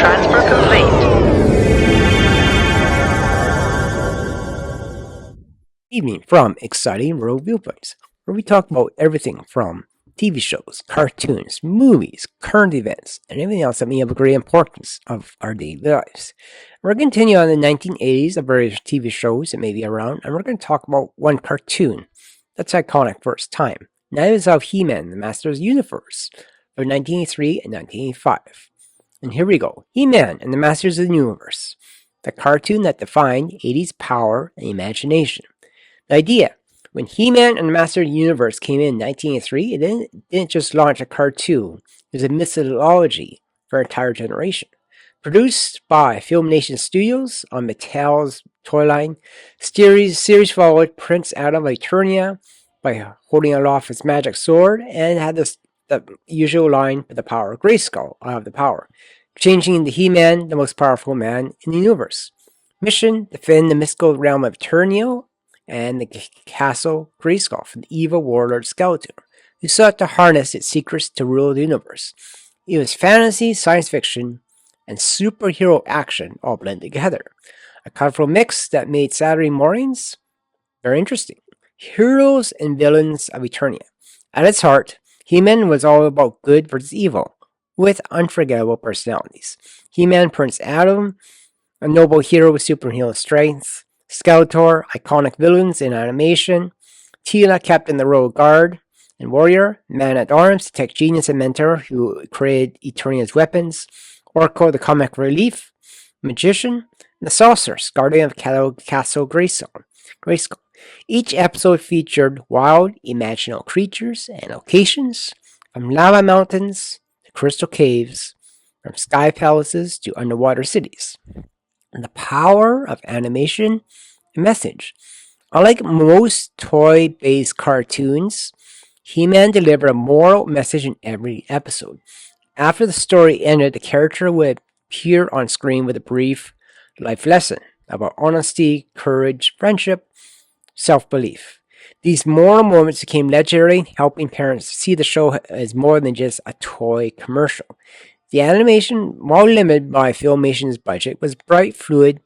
Transfer complete. Evening from Exciting World Viewpoints, where we talk about everything from TV shows, cartoons, movies, current events, and everything else that may have a great importance of our daily lives. We're going to continue on the 1980s of various TV shows that may be around, and we're going to talk about one cartoon that's iconic for its time. And that is of He-Man, the Masters of the Universe, from 1983 and 1985. And here we go, He-Man and the Masters of the Universe, the cartoon that defined 80s power and imagination. The idea, when He-Man and the Master of the Universe came in 1983, it didn't just launch a cartoon, it was a mythology for an entire generation. Produced by Filmation Studios on Mattel's toy line, series followed Prince Adam of Eternia by holding aloft his magic sword, and had the usual line for the power of Grayskull, I have the power, changing into He-Man, the most powerful man in the universe. Mission, defend the mystical realm of Eternia and the Castle Grayskull from the evil warlord Skeletor, who sought to harness its secrets to rule the universe. It was fantasy, science fiction, and superhero action all blended together. A colorful mix that made Saturday mornings very interesting. Heroes and villains of Eternia. At its heart, He-Man was all about good versus evil, with unforgettable personalities. He-Man, Prince Adam, a noble hero with superhero strength. Skeletor, iconic villains in animation. Teela, Captain the Royal Guard and Warrior. Man-at-Arms, tech genius and mentor who created Eternia's weapons. Oracle, the comic relief. Magician. And the Sorceress, Guardian of Castle Grayskull. Each episode featured wild, imaginal creatures and locations, from lava mountains to crystal caves, from sky palaces to underwater cities. And the power of animation and message. Unlike most toy-based cartoons, He-Man delivered a moral message in every episode. After the story ended, the character would appear on screen with a brief life lesson about honesty, courage, friendship, self-belief. These moral moments became legendary, helping parents see the show as more than just a toy commercial. The animation, while limited by Filmation's budget, was bright, fluid,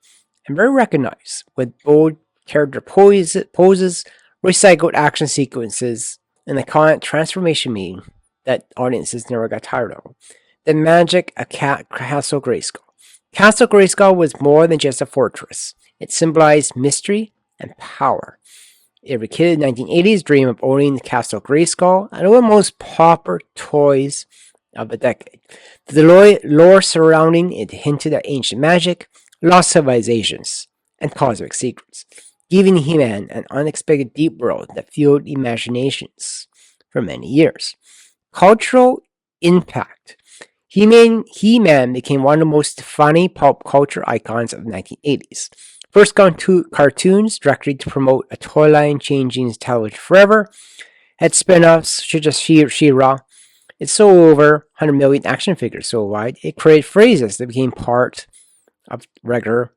and very recognized, with bold character poses, recycled action sequences, and the iconic transformation meme that audiences never got tired of. The magic of Castle Grayskull. Castle Grayskull was more than just a fortress. It symbolized mystery and power. Every kid in the 1980s dreamed of owning the Castle Grayskull, and one of the most popular toys of the decade. The lore surrounding it hinted at ancient magic, lost civilizations, and cosmic secrets, giving He-Man an unexpected deep world that fueled imaginations for many years. Cultural impact. He-Man became one of the most funny pop culture icons of the 1980s. First cartoons directed to promote a toy line changing television forever, had spin-offs such as She-Ra. It sold over 100 million action figures so wide, it created phrases that became part of regular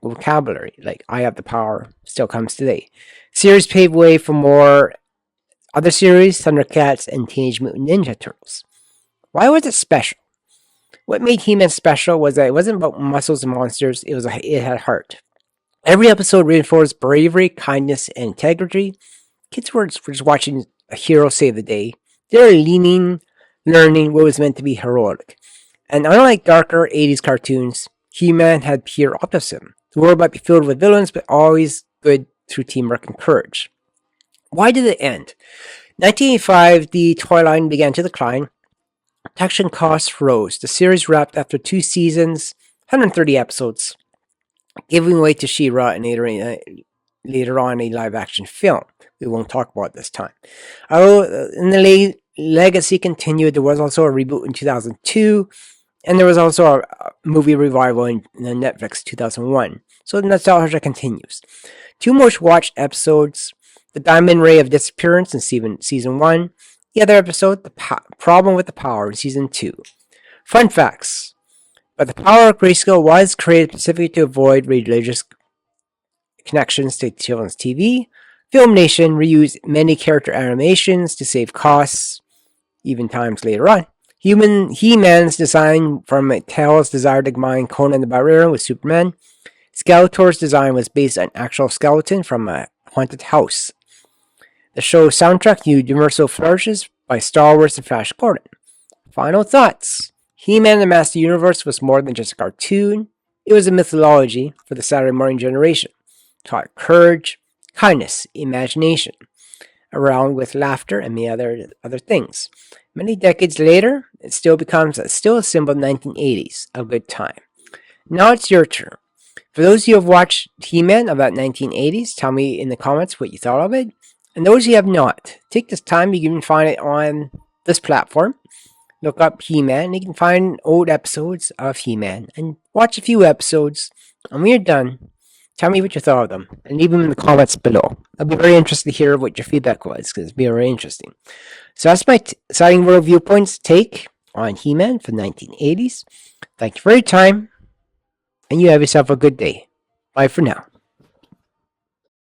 vocabulary, like I have the power, still comes today. Series paved way for more other series, Thundercats and Teenage Mutant Ninja Turtles. Why was it special? What made He-Man special was that it wasn't about muscles and monsters, it had heart. Every episode reinforced bravery, kindness, and integrity. Kids were just watching a hero save the day. They were learning what was meant to be heroic. And unlike darker 80s cartoons, He-Man had pure optimism. The world might be filled with villains, but always good through teamwork and courage. Why did it end? 1985, the toy line began to decline. Production costs rose. The series wrapped after 2 seasons, 130 episodes, giving way to She-Ra and later on a live-action film we won't talk about this time. Although in the legacy continued, there was also a reboot in 2002, and there was also a movie revival in Netflix 2001. So the nostalgia continues. 2 most watched episodes: The Diamond Ray of Disappearance in season 1. The other episode, The Problem with the Power, in season 2. Fun facts. But the power of Grayskull was created specifically to avoid religious connections to children's TV. Filmation reused many character animations to save costs, even times later on. He-Man's design from Mattel's desire to combine Conan the Barbarian with Superman. Skeletor's design was based on an actual skeleton from a haunted house. The show's soundtrack, Universal Flourishes by Star Wars and Flash Gordon. Final thoughts. He-Man and the Master Universe was more than just a cartoon. It was a mythology for the Saturday morning generation. It taught courage, kindness, imagination, around with laughter and many other things. Many decades later, it still becomes a symbol of the 1980s, a good time. Now it's your turn. For those of you who have watched He-Man of that 1980s, tell me in the comments what you thought of it. And those who have not, take this time. You can find it on this platform. Look up He-Man, and you can find old episodes of He-Man and watch a few episodes. And when you're done, tell me what you thought of them and leave them in the comments below. I'll be very interested to hear what your feedback was because it'll be very interesting. So that's my exciting world viewpoints take on He-Man from the 1980s. Thank you for your time, and you have yourself a good day. Bye for now.